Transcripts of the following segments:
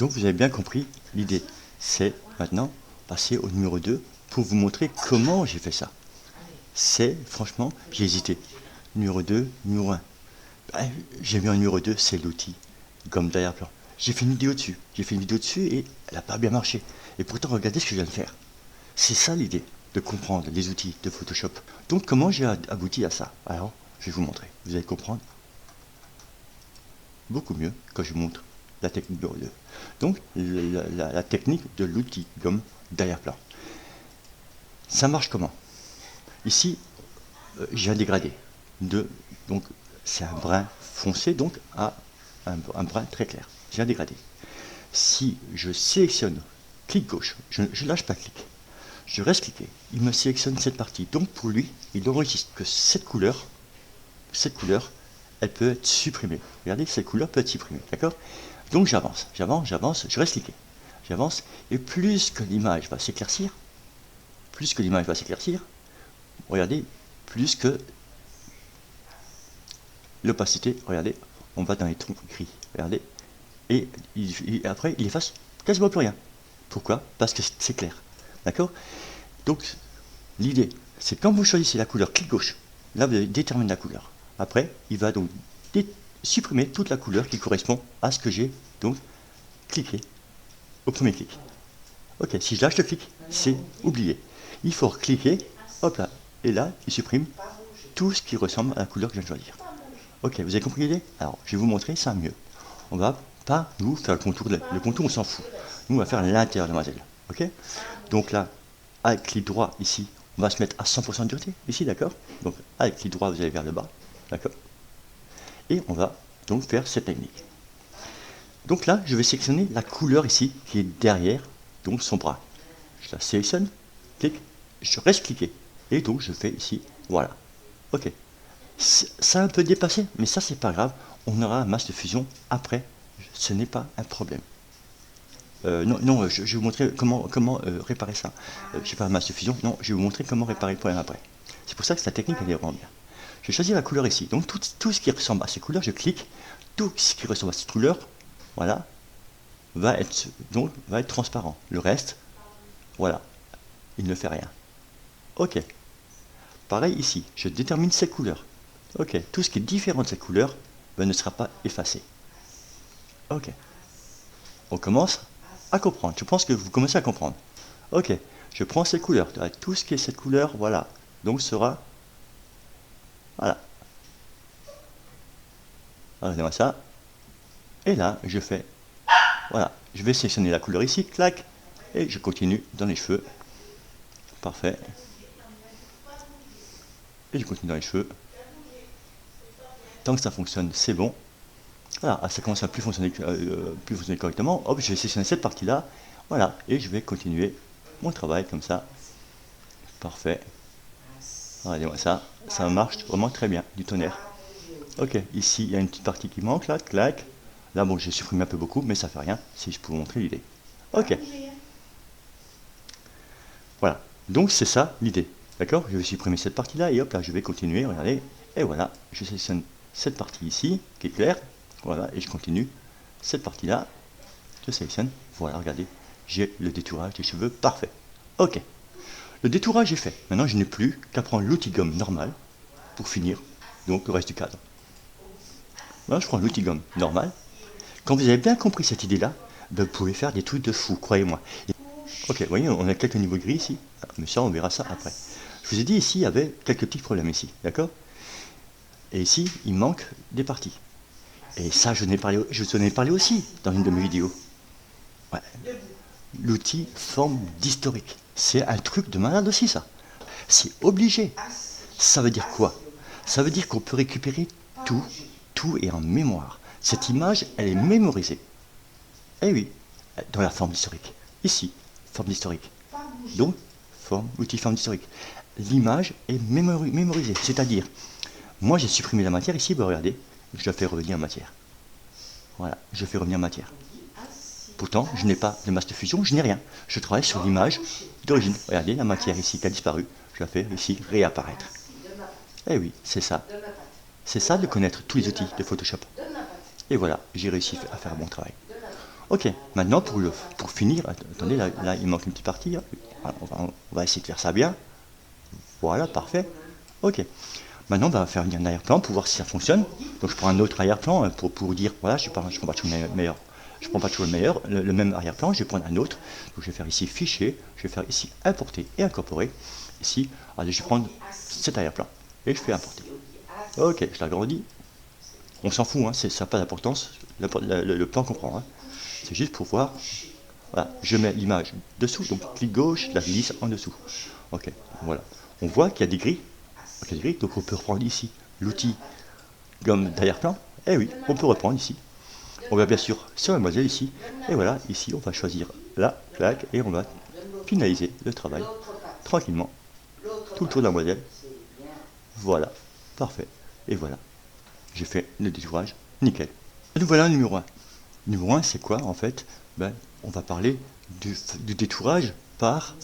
Donc vous avez bien compris l'idée. C'est maintenant passer au numéro 2 pour vous montrer comment j'ai fait ça. C'est, franchement, j'ai hésité. Numéro 2, numéro 1. J'ai mis en numéro 2, c'est l'outil gomme d'arrière-plan. J'ai fait une vidéo dessus. Et elle n'a pas bien marché. Et pourtant, regardez ce que je viens de faire. C'est ça l'idée, de comprendre les outils de Photoshop. Donc comment j'ai abouti à ça? Alors, je vais vous montrer. Vous allez comprendre beaucoup mieux quand je vous montre la technique numéro 2. Donc, la technique de l'outil gomme d'arrière-plan. Ça marche comment? Ici, j'ai un dégradé. Donc, c'est un brun foncé, donc à un brun très clair. J'ai un dégradé. Si je sélectionne clic gauche, je ne lâche pas clic, je reste cliqué, il me sélectionne cette partie. Donc pour lui, il enregistre que cette couleur, elle peut être supprimée. Regardez, cette couleur peut être supprimée, d'accord? Donc j'avance, je reste cliqué. J'avance, et plus que l'image va s'éclaircir, regardez, plus que l'opacité, regardez, on va dans les tons gris, regardez, et après il efface quasiment plus rien. Pourquoi? Parce que c'est clair, d'accord? Donc l'idée, c'est quand vous choisissez la couleur, clic gauche, là vous déterminez la couleur. Après, il va donc supprimer toute la couleur qui correspond à ce que j'ai donc cliqué au premier clic. Ok, si je lâche le clic, c'est oublié. Il faut cliquer, hop là, et là, il supprime tout ce qui ressemble à la couleur que je viens de choisir. Ok, vous avez compris l'idée? Alors, je vais vous montrer ça mieux. On va pas, nous, faire le contour. Le contour, on s'en fout. Nous, on va faire l'intérieur de la modèle. Ok? Donc là, avec clic droit, ici, on va se mettre à 100% de dureté, ici, d'accord? Donc, avec clic droit, vous allez vers le bas, d'accord? Et on va donc faire cette technique. Donc là, je vais sélectionner la couleur ici, qui est derrière, donc son bras. Je la sélectionne, clic, je reste cliqué. Et donc, je fais ici, voilà. Ok. Ça a un peu dépassé, mais ça, c'est pas grave. On aura un masque de fusion après. Ce n'est pas un problème. Non, je vais vous montrer comment réparer ça. Je n'ai pas un masque de fusion, non, je vais vous montrer comment réparer le problème après. C'est pour ça que cette technique, elle est vraiment bien. Je vais choisir la couleur ici. Donc tout ce qui ressemble à ces couleurs, je clique. Tout ce qui ressemble à cette couleur, voilà, va être transparent. Le reste, voilà, il ne fait rien. Ok. Pareil ici, je détermine cette couleur. Ok, tout ce qui est différent de cette couleur ne sera pas effacé. Ok. On commence à comprendre. Je pense que vous commencez à comprendre. Ok, je prends cette couleur. Tout ce qui est cette couleur, voilà. Donc sera... Voilà. Regardez-moi ça. Et là, je fais... Voilà. Je vais sélectionner la couleur ici, clac. Et je continue dans les cheveux. Parfait. Et je continue dans les cheveux. Tant que ça fonctionne, c'est bon. Voilà, ça commence à plus fonctionner correctement. Hop, je vais sélectionner cette partie-là. Voilà, et je vais continuer mon travail comme ça. Parfait. Regardez-moi ça. Ça marche vraiment très bien, du tonnerre. Ok, ici, il y a une petite partie qui manque, là, clac. Là, bon, j'ai supprimé un peu beaucoup, mais ça fait rien, si je peux vous montrer l'idée. Ok. Voilà. Donc, c'est ça, l'idée. D'accord? Je vais supprimer cette partie-là, et hop, là, je vais continuer, regardez. Et voilà, je sélectionne cette partie ici, qui est claire. Voilà, et je continue. Cette partie-là, je sélectionne. Voilà, regardez. J'ai le détourage des cheveux parfait. Ok. Le détourage est fait. Maintenant, je n'ai plus qu'à prendre l'outil gomme normal pour finir donc le reste du cadre. Voilà, je prends l'outil gomme normal. Quand vous avez bien compris cette idée-là, ben, vous pouvez faire des trucs de fou, croyez-moi. Ok, vous voyez, on a quelques niveaux gris ici. Mais ça, on verra ça après. Je vous ai dit ici, il y avait quelques petits problèmes ici, d'accord? Et ici, il manque des parties. Et ça, je vous en ai parlé aussi dans une de mes vidéos. Ouais. L'outil forme d'historique. C'est un truc de malade aussi, ça. C'est obligé. Ça veut dire quoi? Ça veut dire qu'on peut récupérer tout est en mémoire. Cette image, elle est mémorisée. Eh oui, dans la forme d'historique. Ici, forme d'historique. Donc, outil forme d'historique. L'image est mémorisée. C'est-à-dire, moi j'ai supprimé la matière ici, bah, regardez, je la fais revenir en matière. Voilà, je fais revenir en matière. Pourtant, je n'ai pas de masque de fusion, je n'ai rien. Je travaille sur l'image d'origine. Regardez, la matière ici qui a disparu, je la fais ici réapparaître. Eh oui, c'est ça. C'est ça de connaître tous les outils de Photoshop. Et voilà, j'ai réussi à faire un bon travail. Ok, maintenant pour finir, attendez, là il manque une petite partie. Hein. On va essayer de faire ça bien. Voilà, parfait. Ok. Maintenant, on va faire un arrière-plan pour voir si ça fonctionne. Donc, je prends un autre arrière-plan pour dire, voilà, je prends pas toujours le meilleur. Je prends pas toujours le même arrière-plan, je vais prendre un autre. Donc, je vais faire ici Fichier, je vais faire ici Importer et Incorporer. Ici, allez, je vais prendre cet arrière-plan et je fais Importer. Ok, je l'agrandis. On s'en fout, hein, ça n'a pas d'importance, le plan qu'on prend. Hein. C'est juste pour voir. Voilà, je mets l'image dessous, donc clic gauche, la glisse en dessous. Ok, voilà. On voit qu'il y a des grilles. Donc on peut reprendre ici l'outil gomme d'arrière-plan. Eh oui, on peut reprendre ici. On va bien sûr sur Mademoiselle ici. Et voilà, ici on va choisir là, clac, et on va finaliser le travail tranquillement. Tout le tour de la Mademoiselle. Voilà, parfait. Et voilà, j'ai fait le détourage, nickel. Et nous voilà numéro 1. Numéro 1, c'est quoi en fait? On va parler du détourage par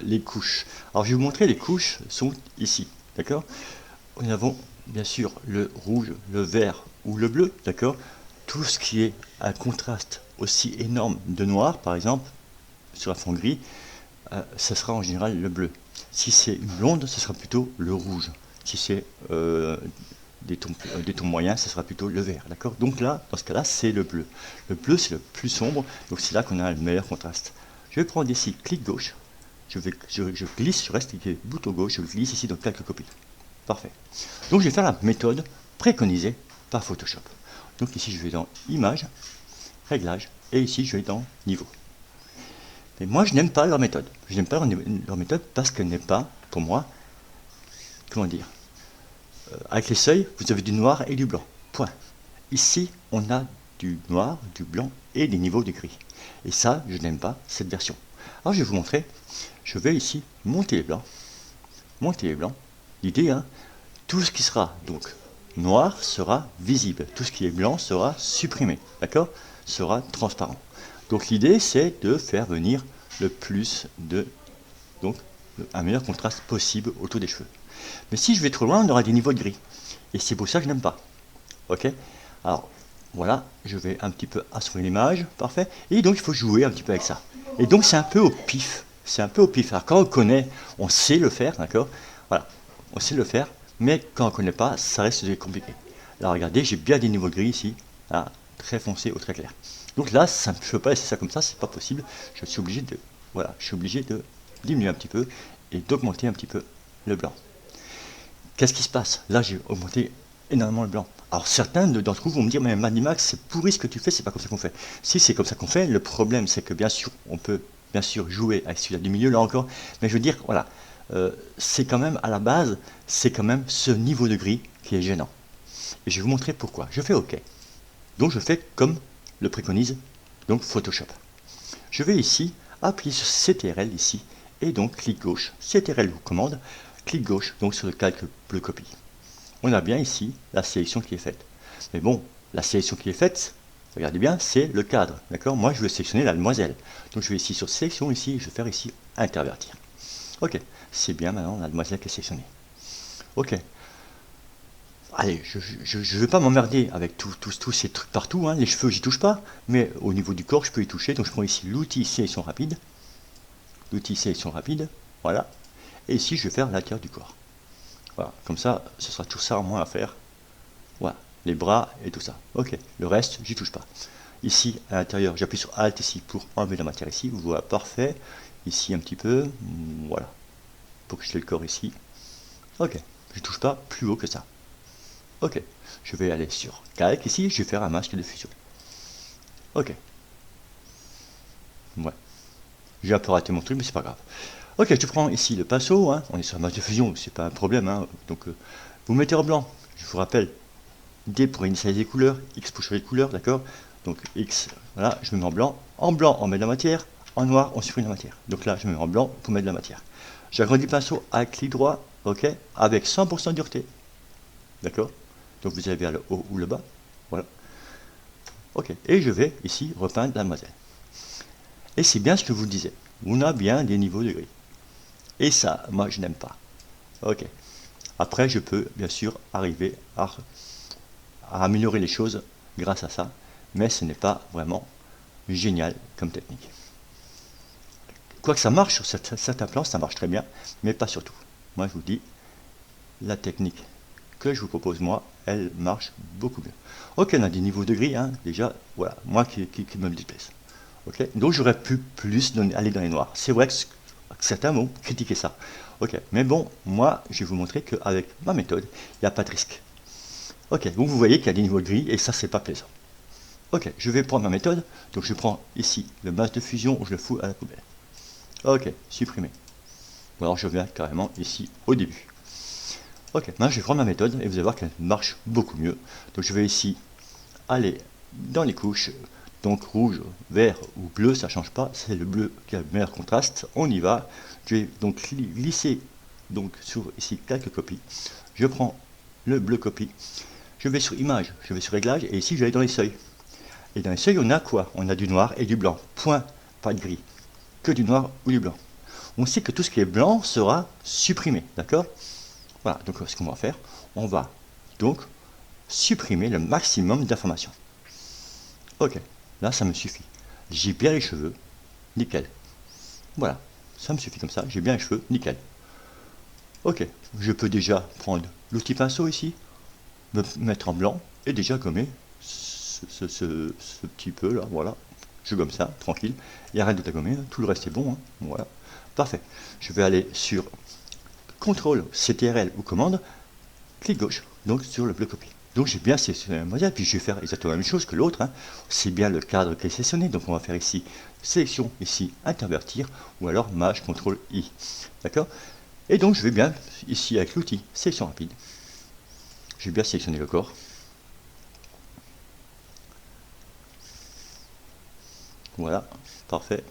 les couches. Alors je vais vous montrer, les couches sont ici, d'accord? Nous avons bien sûr le rouge, le vert ou le bleu, d'accord? Tout ce qui est un contraste aussi énorme de noir, par exemple, sur un fond gris, ce sera en général le bleu. Si c'est une blonde, ce sera plutôt le rouge. Si c'est des tons moyens, ce sera plutôt le vert, d'accord? Donc là, dans ce cas-là, c'est le bleu. Le bleu, c'est le plus sombre, donc c'est là qu'on a le meilleur contraste. Je vais prendre ici, clic gauche, je glisse, je reste cliqué bouton gauche, je glisse ici dans quelques copies. Parfait. Donc je vais faire la méthode préconisée par Photoshop. Donc ici, je vais dans Images, Réglages, et ici, je vais dans Niveau. Mais moi, je n'aime pas leur méthode. Je n'aime pas leur méthode parce qu'elle n'est pas, pour moi, comment dire, avec les seuils, vous avez du noir et du blanc. Point. Ici, on a du noir, du blanc et des niveaux de gris. Et ça, je n'aime pas cette version. Alors, je vais vous montrer. Je vais ici monter les blancs. Monter les blancs. L'idée, hein, tout ce qui sera donc noir sera visible. Tout ce qui est blanc sera supprimé. D'accord? Sera transparent. Donc, l'idée, c'est de faire venir le plus de... Donc, un meilleur contraste possible autour des cheveux. Mais si je vais trop loin, on aura des niveaux de gris. Et c'est pour ça que je n'aime pas. Ok? Alors, voilà, je vais un petit peu assombrir l'image. Parfait. Et donc, il faut jouer un petit peu avec ça. Et donc, c'est un peu au pif. C'est un peu au pif. Alors, quand on connaît, on sait le faire, d'accord? Voilà, on sait le faire. Mais quand on ne connaît pas, ça reste compliqué. Là, regardez, j'ai bien des niveaux de gris ici. Là, très foncé ou très clair. Donc là, je ne peux pas laisser ça comme ça, c'est pas possible. Je suis obligé de, voilà, je suis obligé de diminuer un petit peu et d'augmenter un petit peu le blanc. Qu'est-ce qui se passe? Là, j'ai augmenté énormément le blanc. Alors certains d'entre vous vont me dire, mais Manimax, c'est pourri ce que tu fais, c'est pas comme ça qu'on fait. Si, c'est comme ça qu'on fait. Le problème, c'est que bien sûr, on peut bien sûr jouer avec celui-là du milieu, là encore. Mais je veux dire, voilà, c'est quand même, à la base, c'est quand même ce niveau de gris qui est gênant. Et je vais vous montrer pourquoi. Je fais OK. Donc je fais comme le préconise donc Photoshop. Je vais ici appuyer sur CTRL ici et donc clic gauche. CTRL vous commande, clic gauche donc sur le calque bleu copie. On a bien ici la sélection qui est faite. Mais bon, la sélection qui est faite, regardez bien, c'est le cadre. D'accord? Moi je vais sélectionner la demoiselle. Donc je vais ici sur sélection ici, je vais faire ici intervertir. Ok, c'est bien maintenant la demoiselle qui est sélectionnée. Ok. Allez, je ne vais pas m'emmerder avec tous ces trucs partout, hein. Les cheveux, j'y touche pas, mais au niveau du corps, je peux y toucher. Donc je prends ici l'outil sélection rapide. L'outil sélection rapide, voilà. Et ici, je vais faire l'intérieur du corps. Voilà, comme ça, ce sera tout ça en moins à faire. Voilà, les bras et tout ça. Ok, le reste, j'y touche pas. Ici, à l'intérieur, j'appuie sur Alt ici pour enlever la matière ici. Vous voyez, parfait. Ici, un petit peu, voilà. Pour que je l'ai le corps ici. Ok, je touche pas plus haut que ça. Ok, je vais aller sur Calque ici, je vais faire un masque de fusion. Ok. Ouais. J'ai un peu raté mon truc, mais c'est pas grave. Ok, je prends ici le pinceau, hein. On est sur un masque de fusion, c'est pas un problème, hein. Donc, vous mettez en blanc, je vous rappelle, D pour initialiser les couleurs, X pour changer les couleurs, d'accord? Donc X, voilà, je me mets en blanc on met de la matière, en noir on supprime la matière. Donc là, je me mets en blanc pour mettre de la matière. J'agrandis le pinceau avec clic droit, ok, avec 100% de dureté, d'accord? Donc vous avez le haut ou le bas. Voilà. Ok. Et je vais ici repeindre la demoiselle. Et c'est bien ce que je vous disais. On a bien des niveaux de gris. Et ça, moi, je n'aime pas. Ok. Après, je peux bien sûr arriver à améliorer les choses grâce à ça. Mais ce n'est pas vraiment génial comme technique. Quoique ça marche sur certains plans, ça marche très bien, mais pas sur tout. Moi, je vous dis, la technique que je vous propose, moi, elle marche beaucoup mieux. Ok, on a des niveaux de gris, hein, déjà, voilà, moi qui me le déplaise. Ok, donc j'aurais pu plus aller dans les noirs. C'est vrai que certains vont critiquer ça. Ok, mais bon, moi, je vais vous montrer qu'avec ma méthode, il n'y a pas de risque. Ok, donc vous voyez qu'il y a des niveaux de gris, et ça, c'est pas plaisant. Ok, je vais prendre ma méthode, donc je prends ici le masque de fusion, je le fous à la poubelle. Ok, supprimer. Ou alors je viens carrément ici au début. Ok, maintenant je vais prendre ma méthode et vous allez voir qu'elle marche beaucoup mieux. Donc je vais ici aller dans les couches, donc rouge, vert ou bleu, ça ne change pas, c'est le bleu qui a le meilleur contraste. On y va. Je vais donc glisser donc sur ici quelques copies. Je prends le bleu copie, je vais sur image, je vais sur réglage et ici je vais aller dans les seuils. Et dans les seuils on a quoi? On a du noir et du blanc. Point, pas de gris. Que du noir ou du blanc. On sait que tout ce qui est blanc sera supprimé, d'accord? Voilà, donc ce qu'on va faire, on va donc supprimer le maximum d'informations. Ok, là ça me suffit. J'ai bien les cheveux, nickel. Voilà, ça me suffit comme ça, j'ai bien les cheveux, nickel. Ok, je peux déjà prendre l'outil pinceau ici, me mettre en blanc et déjà gommer ce petit peu là, voilà. Je gomme ça, tranquille, il n'y a rien d'autre à gommer, tout le reste est bon, hein. Voilà, parfait. Je vais aller sur CTRL, CTRL ou commande, clic gauche, donc sur le bleu copie. Donc j'ai bien sélectionné le modèle, puis je vais faire exactement la même chose que l'autre, hein. C'est bien le cadre qui est sélectionné, donc on va faire ici, sélection, ici, intervertir, ou alors maj, CTRL I, d'accord? Et donc je vais bien, ici avec l'outil, sélection rapide, je vais bien sélectionner le corps. Voilà, parfait.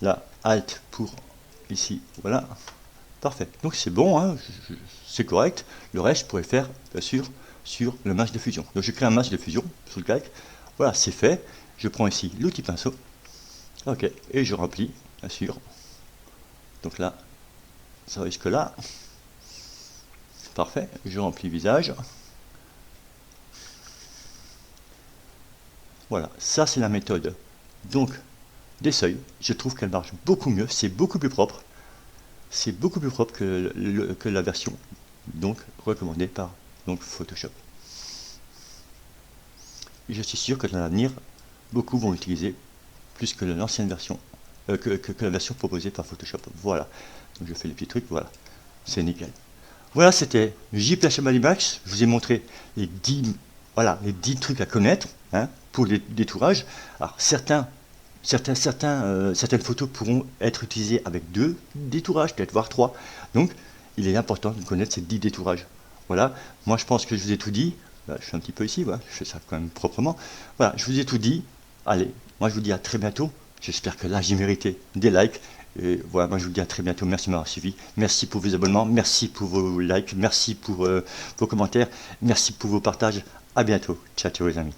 Là, Alt pour ici, voilà, parfait. Donc c'est bon, hein, c'est correct. Le reste, je pourrais faire, bien sûr, sur le masque de fusion. Donc je crée un masque de fusion sur le calque. Voilà, c'est fait. Je prends ici l'outil pinceau. Ok, et je remplis, bien sûr. Donc là, ça va jusque là. Parfait, je remplis visage. Voilà, ça c'est la méthode. Donc, des seuils, je trouve qu'elle marche beaucoup mieux, c'est beaucoup plus propre. C'est beaucoup plus propre que la version donc recommandée par Photoshop. Et je suis sûr que dans l'avenir, beaucoup vont l'utiliser plus que l'ancienne version, que la version proposée par Photoshop. Voilà. Donc je fais les petits trucs, voilà. C'est nickel. Voilà, c'était JPH Max. Je vous ai montré les 10 trucs à connaître, hein, pour les détourages. Alors certaines photos pourront être utilisées avec 2 détourages, peut-être voire 3. Donc il est important de connaître ces 10 détourages. Voilà, moi je pense que je vous ai tout dit. Là, je suis un petit peu ici, voilà, je fais ça quand même proprement. Voilà, je vous ai tout dit. Allez, moi je vous dis à très bientôt. J'espère que là j'ai mérité des likes. Et voilà, moi je vous dis à très bientôt. Merci de m'avoir suivi. Merci pour vos abonnements. Merci pour vos likes. Merci pour vos commentaires. Merci pour vos partages. À bientôt. Ciao, ciao les amis.